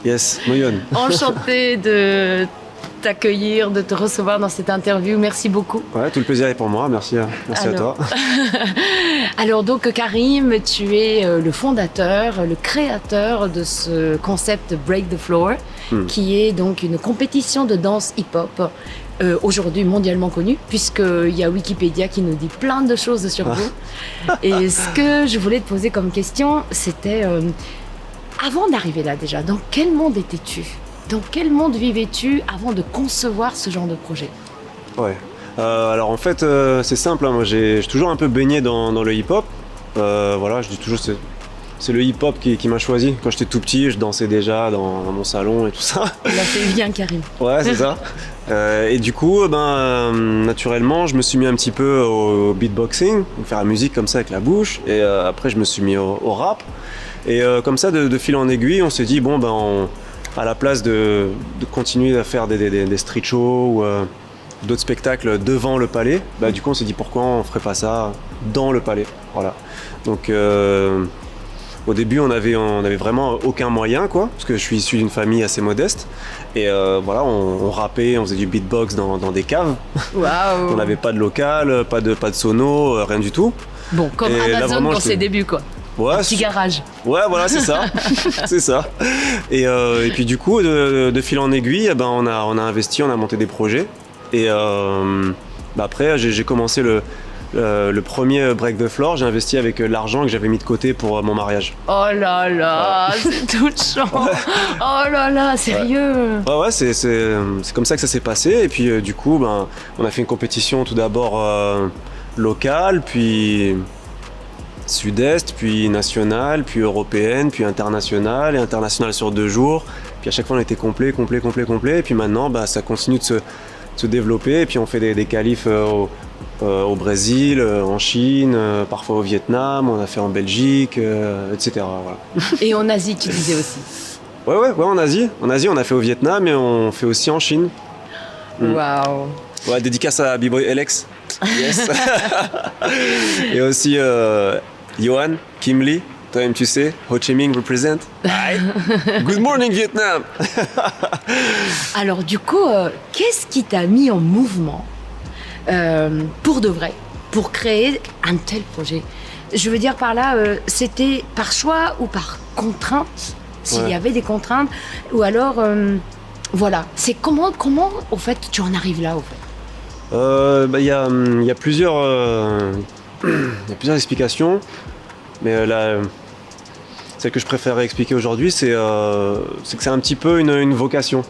Yes, Moyon. Enchantée de t'accueillir, de te recevoir dans cette interview. Merci beaucoup. Ouais, tout le plaisir est pour moi. Merci à toi. Alors donc Karim, tu es le fondateur, le créateur de ce concept Break the Floor, qui est donc une compétition de danse hip-hop. Aujourd'hui mondialement connue, puisqu'il y a Wikipédia qui nous dit plein de choses sur vous. Et ce que je voulais te poser comme question, c'était, avant d'arriver là déjà, dans quel monde étais-tu ? Dans quel monde vivais-tu avant de concevoir ce genre de projet ? Ouais. Alors en fait, c'est simple, hein. Moi j'ai toujours un peu baigné dans le hip-hop. Voilà, je dis toujours c'est le hip-hop qui m'a choisi. Quand j'étais tout petit, je dansais déjà dans mon salon et tout ça. Il a fait bien, Karim. Ouais, c'est ça. Et du coup, naturellement, je me suis mis un petit peu au beatboxing, faire la musique comme ça avec la bouche. Et après, je me suis mis au rap. Et comme ça, de fil en aiguille, on s'est dit, à la place de continuer à faire des street shows ou d'autres spectacles devant le palais, du coup, on s'est dit, pourquoi on ferait pas ça dans le palais ? Voilà. Donc, au début, on avait vraiment aucun moyen, quoi, parce que je suis issu d'une famille assez modeste. Et voilà, on rappait, on faisait du beatbox dans des caves. Waouh. On n'avait pas de local, pas de sono, rien du tout. Bon, comme et Amazon dans ses débuts, quoi. Ouais, un petit garage. Ouais, voilà, c'est ça. C'est ça. Et puis du coup, de fil en aiguille, on a investi, on a monté des projets. Et après, j'ai commencé le premier Break the Floor, j'ai investi avec l'argent que j'avais mis de côté pour mon mariage. Oh là là, c'est toute chance. Oh là là, sérieux. Ouais, c'est comme ça que ça s'est passé. Et puis du coup, on a fait une compétition tout d'abord locale, puis sud-est, puis nationale, puis européenne, puis internationale, et internationale sur 2 jours. Puis à chaque fois, on était complet. Et puis maintenant, ça continue de se développer. Et puis on fait des qualifs au Brésil, en Chine, parfois au Vietnam, on a fait en Belgique, etc. Voilà. Et en Asie, tu disais aussi. Ouais, en Asie. En Asie, on a fait au Vietnam et on fait aussi en Chine. Waouh. Ouais, dédicace à B-Boy Alex. Yes. Et aussi Johan, Kim Lee, toi-même tu sais, Ho Chi Minh represent. Aye. Good morning Vietnam. Alors du coup, qu'est-ce qui t'a mis en mouvement pour de vrai, pour créer un tel projet ? Je veux dire par là, c'était par choix ou par contrainte, s'il y avait des contraintes, ou alors, voilà, c'est comment au fait, tu en arrives là, au fait ? Il y a plusieurs explications, mais celle que je préférerais expliquer aujourd'hui, c'est que c'est un petit peu une vocation.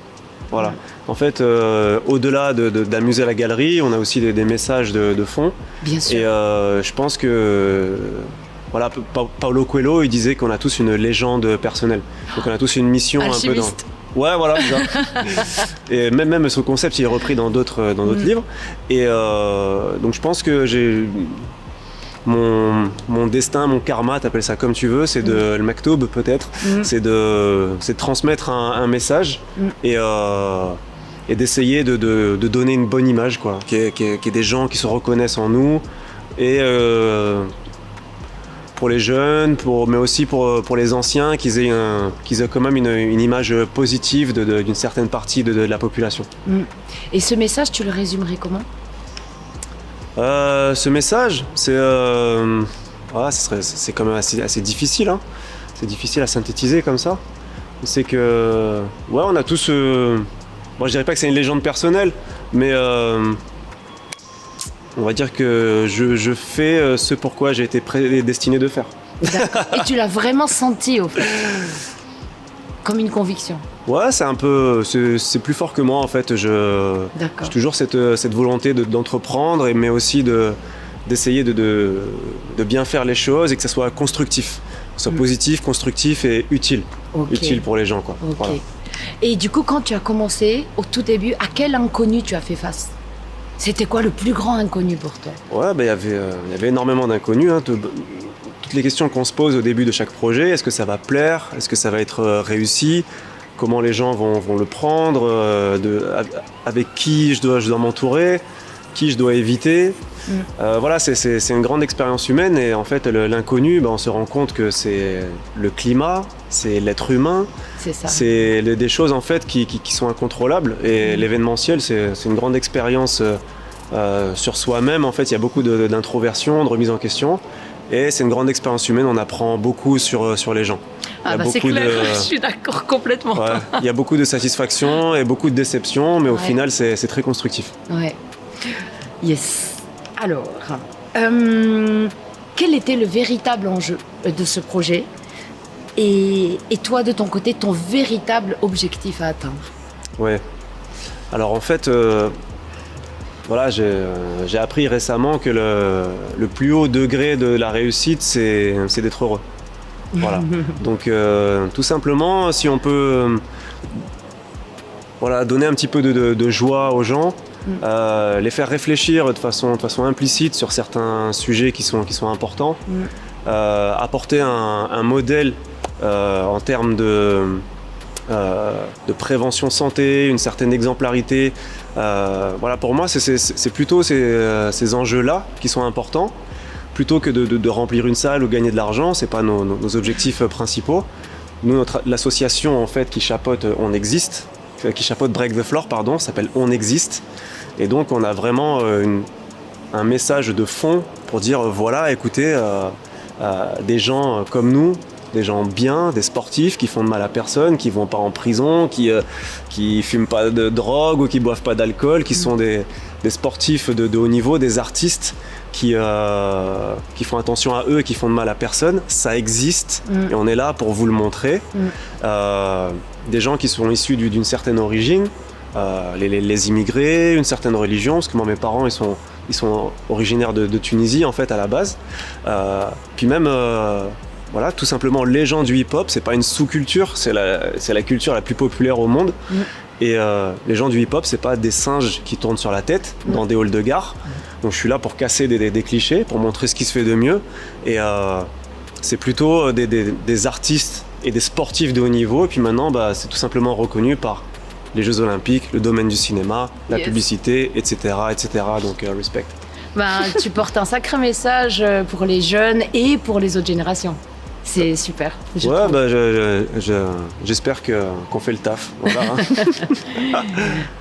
Voilà. En fait, au-delà d'amuser la galerie, on a aussi des messages de fond. Bien sûr. Et je pense que voilà, Paulo Coelho, il disait qu'on a tous une légende personnelle. Donc on a tous une mission Alchimiste. Un peu dans. Ouais, voilà. Et même ce concept, il est repris dans d'autres livres. Et donc je pense que j'ai mon destin, mon karma, t'appelles ça comme tu veux, c'est le maktoub peut-être, c'est de transmettre un message et d'essayer de donner une bonne image, quoi, qu'il y ait des gens qui se reconnaissent en nous et pour les jeunes, mais aussi pour les anciens, qu'ils aient quand même une image positive d'une certaine partie de la population. Et ce message, tu le résumerais comment ? Ce message, c'est quand même assez difficile, hein. C'est difficile à synthétiser comme ça. C'est que, on a tous... Moi, je dirais pas que c'est une légende personnelle, mais on va dire que je fais ce pourquoi j'ai été prédestiné de faire. D'accord. Et tu l'as vraiment senti, au fait ? Comme une conviction ? Ouais, c'est un peu... C'est plus fort que moi, en fait. J'ai toujours cette volonté d'entreprendre, mais aussi d'essayer de bien faire les choses et que ça soit constructif. Que ce soit positif, constructif et utile. Okay. Utile pour les gens, quoi. Okay. Voilà. Et du coup, quand tu as commencé, au tout début, à quel inconnu tu as fait face ? C'était quoi le plus grand inconnu pour toi ? Ouais, il y avait énormément d'inconnus, hein. Toutes les questions qu'on se pose au début de chaque projet, est-ce que ça va plaire ? Est-ce que ça va être réussi ? Comment les gens vont le prendre ? Avec qui je dois m'entourer ? qui je dois éviter. Voilà, c'est une grande expérience humaine et en fait l'inconnu, on se rend compte que c'est le climat, c'est l'être humain, c'est des choses en fait qui sont incontrôlables et l'événementiel c'est une grande expérience sur soi-même. En fait, il y a beaucoup d'introversion, de remise en question et c'est une grande expérience humaine, on apprend beaucoup sur les gens. C'est clair, je suis d'accord complètement. Ouais, il y a beaucoup de satisfaction et beaucoup de déception, mais au final c'est très constructif. Ouais. Yes. Alors, quel était le véritable enjeu de ce projet et toi, de ton côté, ton véritable objectif à atteindre? Ouais. Alors en fait, voilà, j'ai appris récemment que le plus haut degré de la réussite, c'est d'être heureux. Voilà. Donc tout simplement, si on peut donner un petit peu de joie aux gens, les faire réfléchir de façon implicite sur certains sujets qui sont importants, apporter un modèle en termes de prévention santé, une certaine exemplarité. Voilà, pour moi, c'est plutôt ces enjeux-là qui sont importants, plutôt que de remplir une salle ou gagner de l'argent. C'est pas nos objectifs principaux. Nous, l'association en fait qui chapeaute Break the Floor, s'appelle On Existe. Et donc on a vraiment un message de fond pour dire voilà, écoutez, des gens comme nous, des gens bien, des sportifs qui font de mal à personne, qui vont pas en prison, qui fument pas de drogue ou qui boivent pas d'alcool, qui sont des sportifs de haut niveau, des artistes qui font attention à eux et qui font de mal à personne. Ça existe et on est là pour vous le montrer. Des gens qui sont issus d'une certaine origine, les immigrés, une certaine religion, parce que moi mes parents ils sont originaires de Tunisie en fait à la base. Puis même voilà, tout simplement les gens du hip-hop, c'est pas une sous-culture, c'est la culture la plus populaire au monde. Et les gens du hip-hop, c'est pas des singes qui tournent sur la tête dans des halls de gare. Donc je suis là pour casser des clichés, pour montrer ce qui se fait de mieux. Et c'est plutôt des artistes et des sportifs de haut niveau. Et puis maintenant, c'est tout simplement reconnu par les Jeux Olympiques, le domaine du cinéma, la publicité, etc. Donc, respect. Tu portes un sacré message pour les jeunes et pour les autres générations. C'est super. J'espère qu'on fait le taf. Voilà, hein.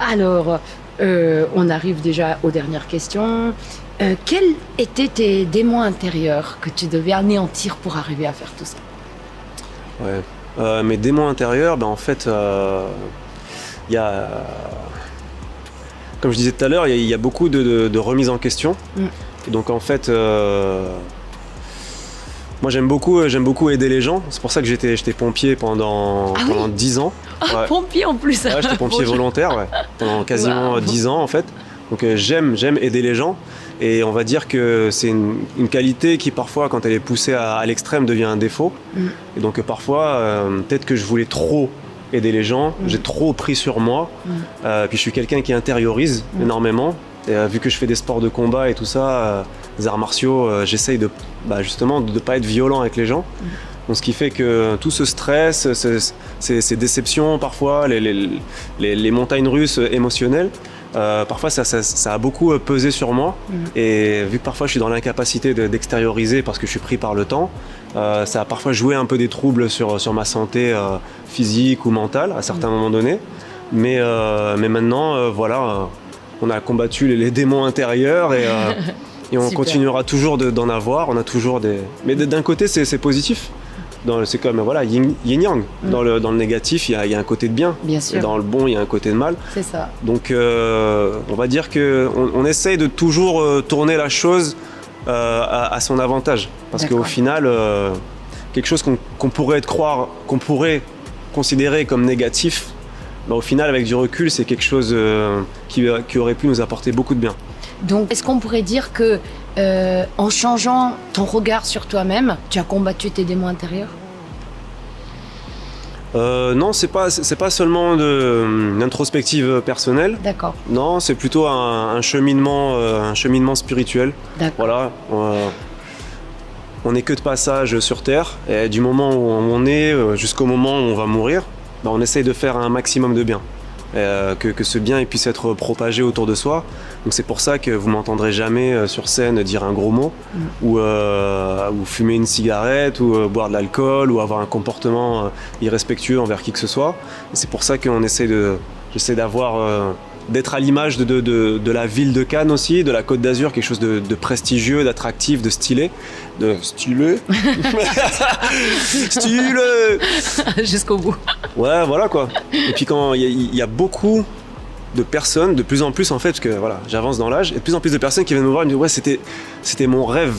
Alors, on arrive déjà aux dernières questions. Quels étaient tes démons intérieurs que tu devais anéantir pour arriver à faire tout ça? Mes démons intérieurs, en fait... il y a, comme je disais tout à l'heure, il y a beaucoup de remise en question. Et donc en fait, moi j'aime beaucoup aider les gens. C'est pour ça que j'étais pompier pendant 10 ans. Pompier en plus. J'étais pompier volontaire pendant quasiment 10 ans en fait. Donc j'aime aider les gens. Et on va dire que c'est une qualité qui parfois, quand elle est poussée à l'extrême, devient un défaut. Et donc parfois, peut-être que je voulais trop aider les gens, j'ai trop pris sur moi, puis je suis quelqu'un qui intériorise énormément, et vu que je fais des sports de combat et tout ça, des arts martiaux, j'essaye justement de ne pas être violent avec les gens, donc ce qui fait que tout ce stress, ces déceptions parfois, les montagnes russes émotionnelles, parfois ça a beaucoup pesé sur moi, et vu que parfois je suis dans l'incapacité d'extérioriser parce que je suis pris par le temps, ça a parfois joué un peu des troubles sur ma santé physique ou mentale à certains moments donnés, mais maintenant voilà, on a combattu les démons intérieurs et on continuera toujours d'en avoir, on a toujours mais d'un côté c'est positif. C'est comme voilà, yin-yang. Dans le négatif, il y a un côté de bien. Bien sûr. Et dans le bon, il y a un côté de mal. C'est ça. Donc, on va dire qu'on essaye de toujours tourner la chose à son avantage. Parce qu'au final, quelque chose qu'on pourrait considérer comme négatif, au final, avec du recul, c'est quelque chose qui aurait pu nous apporter beaucoup de bien. Donc, est-ce qu'on pourrait dire que en changeant ton regard sur toi-même, tu as combattu tes démons intérieurs? Non, c'est pas seulement une introspective personnelle. D'accord. Non, c'est plutôt un cheminement spirituel. D'accord. Voilà. On n'est que de passage sur Terre, et du moment où on est jusqu'au moment où on va mourir, on essaye de faire un maximum de bien. que ce bien il puisse être propagé autour de soi. Donc c'est pour ça que vous m'entendrez jamais sur scène dire un gros mot ou fumer une cigarette ou boire de l'alcool ou avoir un comportement irrespectueux envers qui que ce soit. Et c'est pour ça qu'on j'essaie d'être à l'image de la ville de Cannes aussi, de la Côte d'Azur, quelque chose de prestigieux, d'attractif, de stylé. Stylé Jusqu'au bout. Ouais, voilà quoi. Et puis quand il y a beaucoup de personnes, de plus en plus en fait, parce que voilà, j'avance dans l'âge, et de plus en plus de personnes qui viennent me voir et me disent ouais, c'était mon rêve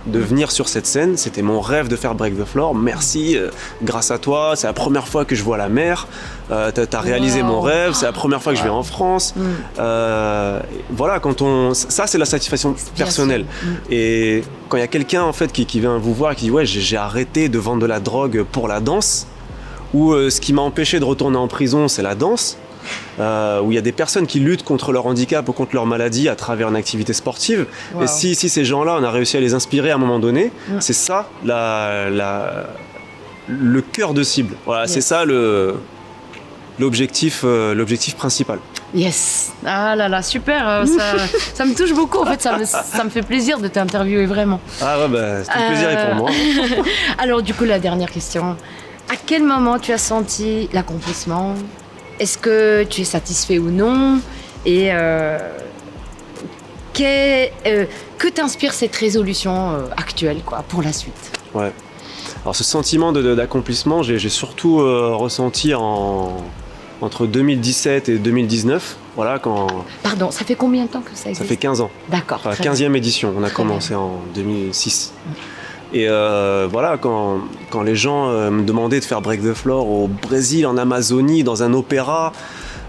de venir sur cette scène, c'était mon rêve de faire Break the Floor, merci, grâce à toi, c'est la première fois que je vois la mer, t'as réalisé mon rêve, c'est la première fois que je vais en France. Voilà, ça c'est la satisfaction personnelle. Et quand il y a quelqu'un en fait qui vient vous voir et qui dit ouais, j'ai arrêté de vendre de la drogue pour la danse, ou ce qui m'a empêché de retourner en prison, c'est la danse, où il y a des personnes qui luttent contre leur handicap ou contre leur maladie à travers une activité sportive. Wow. Et si ces gens-là, on a réussi à les inspirer à un moment donné, c'est ça le cœur de cible. Voilà, c'est ça l'objectif principal. Yes. Ah là là, super. Ça me touche beaucoup. En fait, ça me fait plaisir de t'interviewer vraiment. Ah ouais, c'est un plaisir et pour moi. Alors du coup, la dernière question. À quel moment tu as senti l'accomplissement ? Est-ce que tu es satisfait ou non ? Et que t'inspire cette résolution actuelle pour la suite ? Ouais. Alors ce sentiment d'accomplissement, j'ai surtout ressenti entre 2017 et 2019. Voilà, Pardon, ça fait combien de temps que ça existe ? Ça fait 15 ans. D'accord. Enfin, 15e édition. On a commencé en 2006. Et voilà, quand les gens me demandaient de faire Break the Floor au Brésil, en Amazonie, dans un opéra,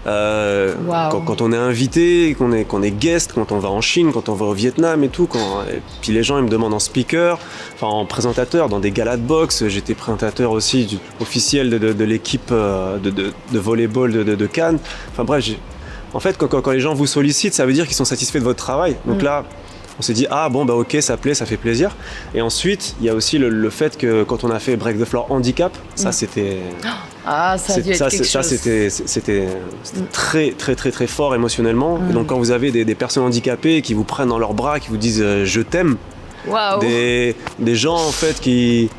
quand on est invité, qu'on est guest, quand on va en Chine, quand on va au Vietnam et tout, et puis les gens ils me demandent en speaker, enfin en présentateur, dans des galas de boxe, j'étais présentateur aussi officiel de l'équipe de volleyball de Cannes. Enfin bref, en fait quand les gens vous sollicitent, ça veut dire qu'ils sont satisfaits de votre travail. Donc là, on s'est dit ok, ça plaît, ça fait plaisir. Et ensuite il y a aussi le fait que quand on a fait Break the Floor handicap, ça c'était c'était très très très très fort émotionnellement. Et donc quand vous avez des personnes handicapées qui vous prennent dans leurs bras, qui vous disent je t'aime, des gens en fait qui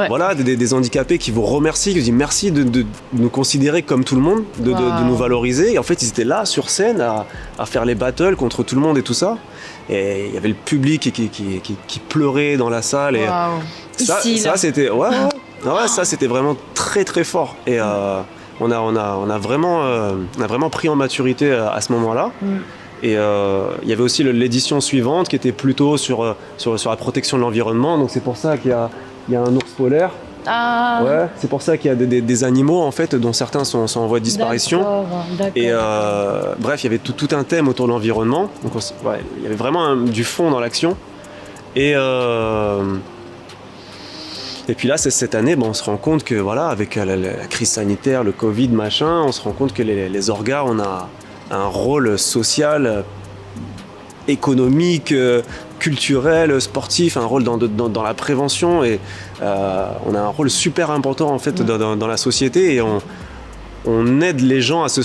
voilà, des handicapés qui vous remercient, qui vous disent merci de nous considérer comme tout le monde, de nous valoriser. Et en fait, ils étaient là sur scène à faire les battles contre tout le monde et tout ça. Et il y avait le public qui pleurait dans la salle. Et ça c'était ça c'était vraiment très très fort. Et on a vraiment pris en maturité à ce moment-là. Et il y avait aussi l'édition suivante qui était plutôt sur la protection de l'environnement. Donc c'est pour ça qu'il y a un ours polaire. Ouais, c'est pour ça qu'il y a des animaux en fait dont certains sont en voie de disparition. D'accord. Et bref, il y avait tout un thème autour de l'environnement. Donc il y avait vraiment du fond dans l'action. Et puis là, cette année, on se rend compte que voilà, avec la crise sanitaire, le Covid, machin, on se rend compte que les orgas, on a un rôle social, économique, culturel, sportif, un rôle dans la prévention, et on a un rôle super important en fait dans la société, et on aide les gens à se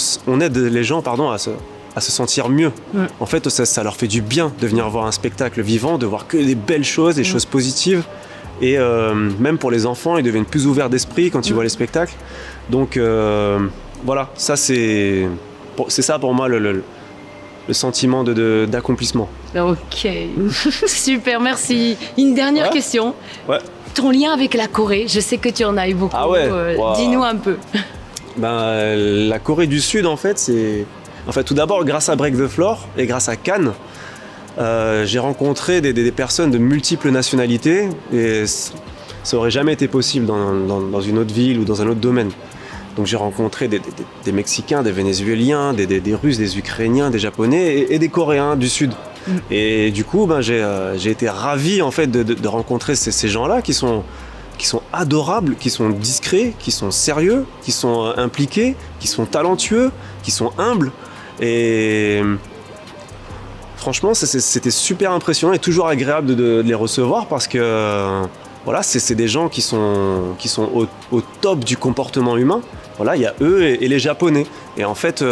sentir mieux. En fait, ça leur fait du bien de venir voir un spectacle vivant, de voir que des belles choses, des choses positives. Et même pour les enfants, ils deviennent plus ouverts d'esprit quand ils voient les spectacles. Donc voilà, ça c'est ça pour moi le sentiment d'accomplissement. Ok, super, merci. Une dernière question. Ouais. Ton lien avec la Corée, je sais que tu en as eu beaucoup. Ah ouais. Dis-nous un peu. La Corée du Sud, en fait, tout d'abord, grâce à Break the Floor et grâce à Cannes, j'ai rencontré des personnes de multiples nationalités, et ça aurait jamais été possible dans une autre ville ou dans un autre domaine. Donc j'ai rencontré des Mexicains, des Vénézuéliens, des Russes, des Ukrainiens, des Japonais et des Coréens du Sud. Et du coup, j'ai été ravi en fait de rencontrer ces gens-là qui sont adorables, qui sont discrets, qui sont sérieux, qui sont impliqués, qui sont talentueux, qui sont humbles. Et franchement, c'était super impressionnant et toujours agréable de les recevoir, parce que voilà, c'est des gens qui sont au top du comportement humain. Voilà, il y a eux et les Japonais. Et en fait,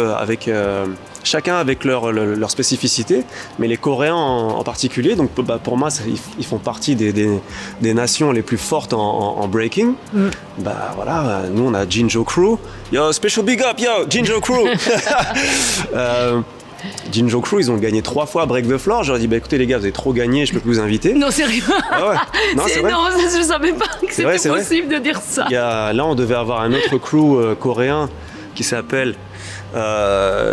chacun avec leur spécificité, mais les Coréens en particulier. Donc pour moi, ils font partie des nations les plus fortes en breaking. Voilà, nous on a Jinjo Crew. Yo, special big up, yo, Jinjo Crew. Jinjo Crew, ils ont gagné 3 fois Break the Floor. Je leur ai dit, écoutez les gars, vous avez trop gagné, je peux plus vous inviter. Non, sérieux. Ah ouais. Non, c'est vrai. Non, je savais pas que c'était possible de dire ça. Là, on devait avoir un autre crew coréen qui s'appelle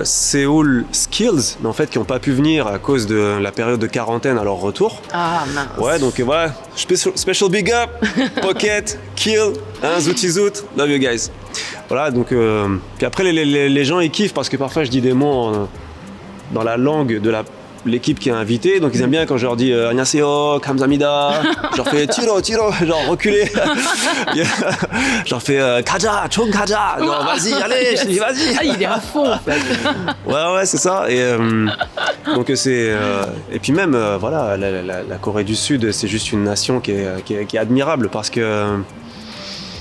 Seoul Skills, mais en fait qui n'ont pas pu venir à cause de la période de quarantaine à leur retour. Ah mince. Ouais, donc voilà, special big up, Pocket, Kill, Zouti Zout, love you guys. Voilà, donc puis après les gens ils kiffent parce que parfois je dis des mots dans la langue de l'équipe qui est invitée, donc ils aiment bien quand je leur dis Annyeonghaseyo, Kamsahamnida, je leur fais tiro, genre reculer, je leur fais kaja, chong kaja, genre vas-y, allez, je dis vas-y. Ah, il est à fond en fait. Ouais, c'est ça. Et donc et puis même voilà, la Corée du Sud, c'est juste une nation qui est admirable parce que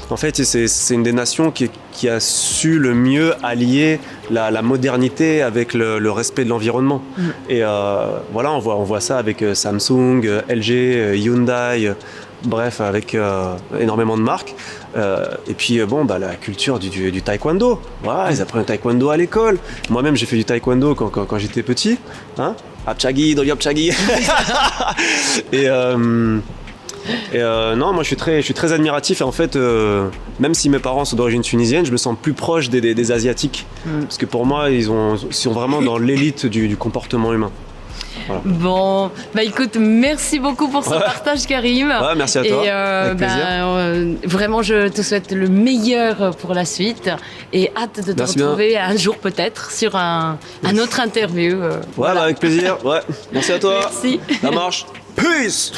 en fait, c'est une des nations qui a su le mieux allier la modernité avec le respect de l'environnement. Et voilà, on voit ça avec Samsung, LG, Hyundai, bref, avec énormément de marques. Et puis la culture du taekwondo. Voilà, ils apprennent le taekwondo à l'école. Moi-même, j'ai fait du taekwondo quand j'étais petit. Hein, Apchagi, Dolyopchagi. Et non, moi je suis très admiratif et en fait, même si mes parents sont d'origine tunisienne, je me sens plus proche des Asiatiques. Parce que pour moi, ils sont vraiment dans l'élite du comportement humain. Voilà. Bon, écoute, merci beaucoup pour ce partage, Karim. Ouais, merci à toi. Avec plaisir. Vraiment, je te souhaite le meilleur pour la suite et hâte de te retrouver un jour peut-être sur un autre interview. Avec plaisir. Ouais. Merci à toi. Merci. Ça marche. Peace.